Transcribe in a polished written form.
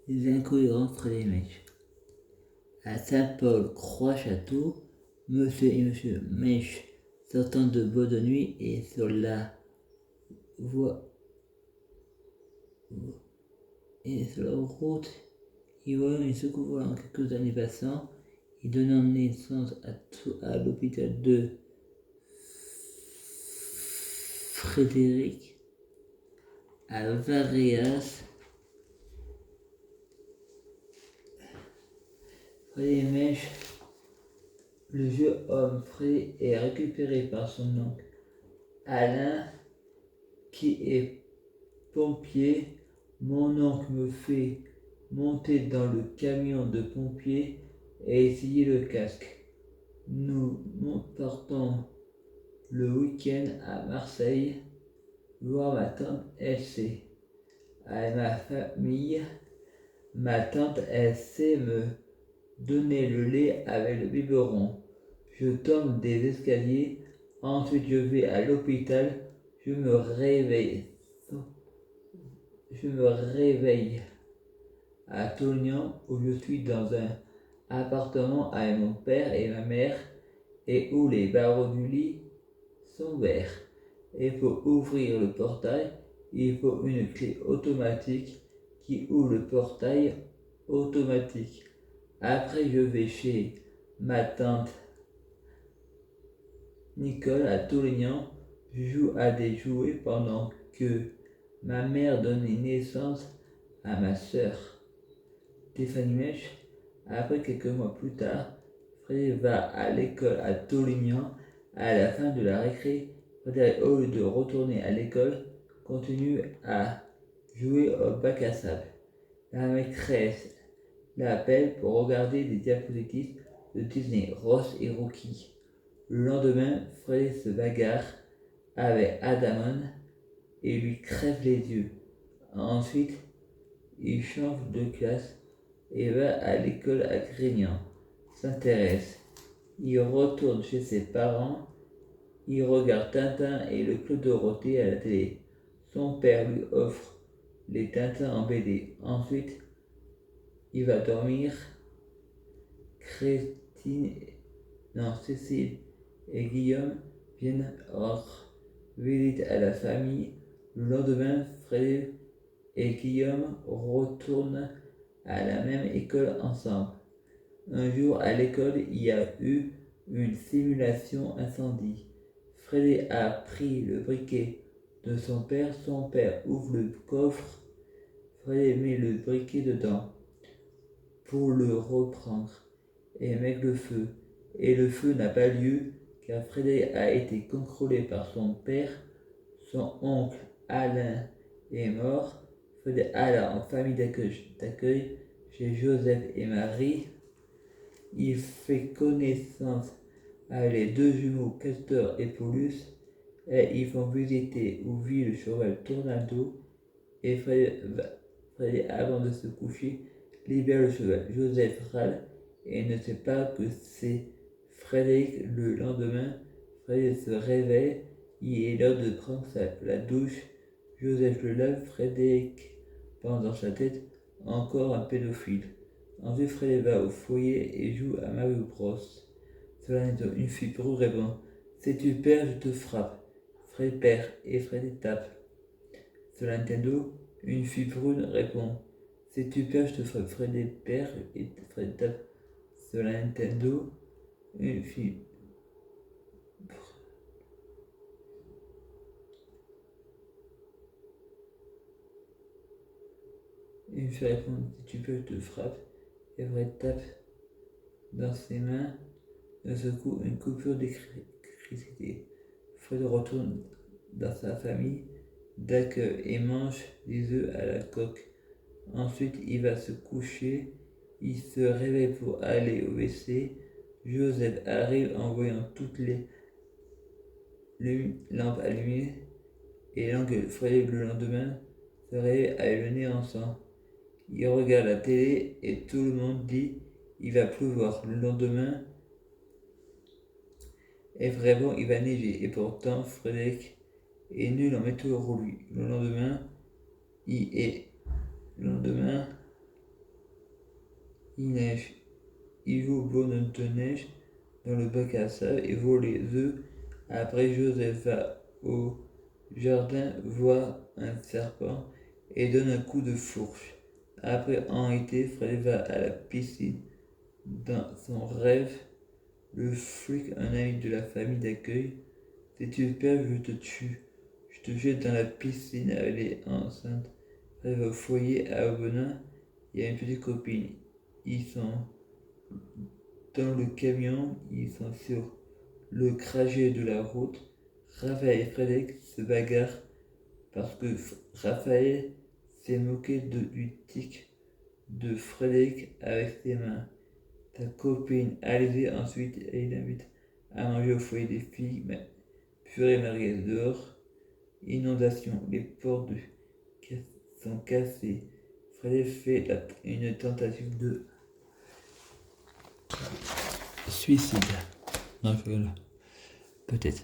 Les incohérences Frédéric. À Saint-Paul, Croix-Château, monsieur et monsieur Mèche sortant de bois de nuit et sur la voie et sur la route, ils voient une secousse volant quelques années passant, et donnant naissance à l'hôpital de Frédéric à Varéas. Frédéric Mèche, le vieux homme Frédéric est récupéré par son oncle Alain, qui est pompier. Mon oncle me fait monter dans le camion de pompiers et essayer le casque. Nous partons le week-end à Marseille voir ma tante LC. À ma famille, ma tante LC me donnait le lait avec le biberon. Je tombe des escaliers, ensuite je vais à l'hôpital, je me réveille à Tognan où je suis dans un appartement avec mon père et ma mère et où les barreaux du lit sont ouverts. Et pour ouvrir le portail, il faut une clé automatique qui ouvre le portail automatique. Après, je vais chez ma tante Nicole à Toulignan. Je joue à des jouets pendant que ma mère donne naissance à ma sœur Stéphanie Mèche. Après, quelques mois plus tard, Frédéric va à l'école à Toulignan. À la fin de la récré, Frédéric, au lieu de retourner à l'école, continue à jouer au bac à sable. La maîtresse l'appelle pour regarder des diapositives de Disney, Ross et Rookie. Le lendemain, Frédéric se bagarre avec Adamon et lui crève les yeux. Ensuite, il change de classe et va à l'école à Grignan. S'intéresse. Il retourne chez ses parents. Il regarde Tintin et le Club Dorothée à la télé. Son père lui offre les Tintins en BD. Ensuite, il va dormir. Cécile et Guillaume viennent rendre visite à la famille. Le lendemain, Frédéric et Guillaume retournent à la même école ensemble. Un jour à l'école, il y a eu une simulation incendie. Frédéric a pris le briquet de son père ouvre le coffre. Frédéric met le briquet dedans pour le reprendre et met le feu. Et le feu n'a pas lieu car Frédéric a été contrôlé par son père. Son oncle Alain est mort. Frédéric alla en famille d'accueil chez Joseph et Marie. Il fait connaissance avec les deux jumeaux Castor et Paulus et ils vont visiter où vit le cheval Tornado. Et Frédéric, avant de se coucher, libère le cheval. Joseph râle et ne sait pas que c'est Frédéric. Le lendemain, Frédéric se réveille. Il est l'heure de prendre la douche. Joseph le lave. Frédéric pense dans sa tête encore un pédophile. Ensuite, Frédéric va au foyer et joue à Mario Bros. Cela une fille brûle répond si tu perds, je te frappe. Frédéric perd et Frédéric tape. Sur la Nintendo, une fille brune répond si tu perds, je te frappe. Frédéric perd et Frédéric tape. Sur la Nintendo, une fille répond si tu peux, je te frappe. Et Frédéric tape dans ses mains. D'un seul coup, une coupure d'électricité. Frédéric retourne dans sa famille d'accueil et mange des œufs à la coque. Ensuite, il va se coucher. Il se réveille pour aller au WC. Joseph arrive en voyant toutes les lampes allumées et l'engueule. Frédéric le lendemain se réveille avec le nez en sang. Il regarde la télé et tout le monde dit il va pleuvoir. Le lendemain, et vraiment il va neiger. Et pourtant, Frédéric est nul en météorologie. Le lendemain, Il neige. Ivo bonne de neige dans le bac à sable et vole les œufs. Après, Joseph va au jardin, voit un serpent et donne un coup de fourche. Après, en été, Fred va à la piscine. Dans son rêve, le flic, un ami de la famille d'accueil, si tu perds, je te tue. Je te jette dans la piscine, elle est enceinte. Fred va au foyer à Aubenas, il y a une petite copine. Ils sont dans le camion, ils sont sur le trajet de la route. Raphaël et Frédéric se bagarrent parce que Raphaël s'est moqué du tic de Frédéric avec ses mains. Ta copine Alizée ensuite, elle l'invite à manger au foyer des filles, mais purée merguez dehors. Inondation, les portes sont cassées. Frédéric fait une tentative de suicide. Non, peut-être.